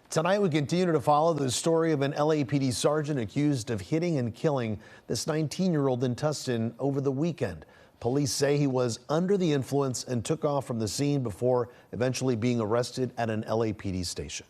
Tonight, we continue to follow the story of an LAPD sergeant accused of hitting and killing this 19-year-old in Tustin over the weekend. Police say he was under the influence and took off from the scene before eventually being arrested at an LAPD station.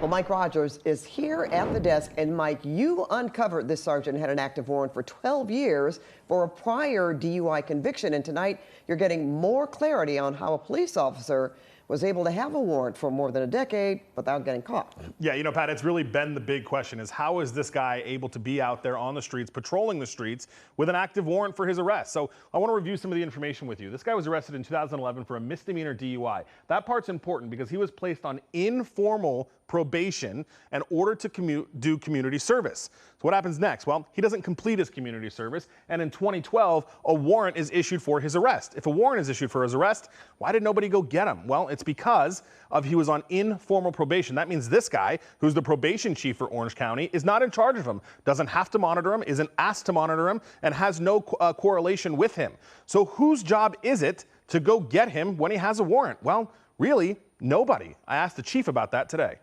Well, Mike Rogers is here at the desk. And Mike, you uncovered this sergeant had an active warrant for 12 years for a prior DUI conviction. And tonight, you're getting more clarity on how a police officer was able to have a warrant for more than a decade without getting caught. Yeah, you know, Pat, it's really been the big question is how is this guy able to be out there on the streets, patrolling the streets with an active warrant for his arrest? So I want to review some of the information with you. This guy was arrested in 2011 for a misdemeanor DUI. That part's important because he was placed on informal probation in order to do community service. So what happens next? Well, he doesn't complete his community service, and in 2012, a warrant is issued for his arrest. If a warrant is issued for his arrest, why did nobody go get him? Well, it's because he was on informal probation. That means this guy, who's the probation chief for Orange County, is not in charge of him, doesn't have to monitor him, isn't asked to monitor him, and has no correlation with him. So whose job is it to go get him when he has a warrant? Well, really, nobody. I asked the chief about that today.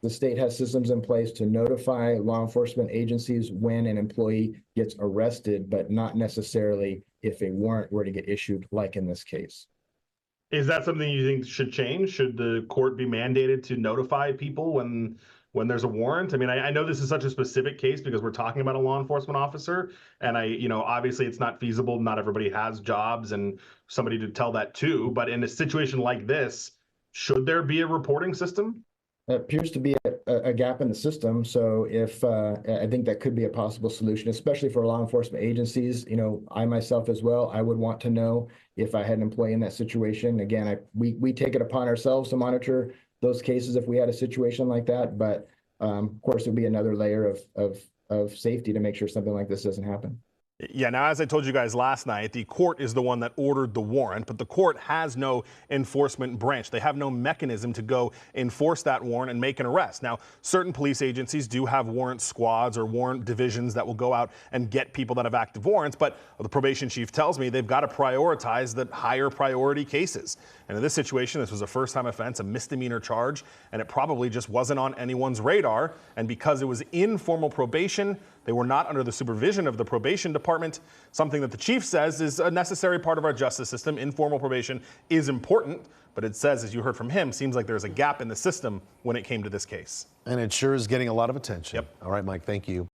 The state has systems in place to notify law enforcement agencies when an employee gets arrested, but not necessarily if a warrant were to get issued, like in this case. Is that something you think should change? Should the court be mandated to notify people when there's a warrant? I mean, I know this is such a specific case because we're talking about a law enforcement officer, and obviously it's not feasible. Not everybody has jobs and somebody to tell that to. But in a situation like this, should there be a reporting system? There appears to be a gap in the system. So if I think that could be a possible solution, especially for law enforcement agencies. You know, I myself as well, I would want to know if I had an employee in that situation. Again, we take it upon ourselves to monitor those cases if we had a situation like that. But of course, it would be another layer of safety to make sure something like this doesn't happen. Yeah, now, as I told you guys last night, the court is the one that ordered the warrant, but the court has no enforcement branch. They have no mechanism to go enforce that warrant and make an arrest. Now, certain police agencies do have warrant squads or warrant divisions that will go out and get people that have active warrants, but the probation chief tells me they've got to prioritize the higher priority cases. And in this situation, this was a first-time offense, a misdemeanor charge, and it probably just wasn't on anyone's radar. And because it was informal probation, they were not under the supervision of the probation department, something that the chief says is a necessary part of our justice system. Informal probation is important, but it says, as you heard from him, seems like there's a gap in the system when it came to this case. And it sure is getting a lot of attention. Yep. All right, Mike, thank you.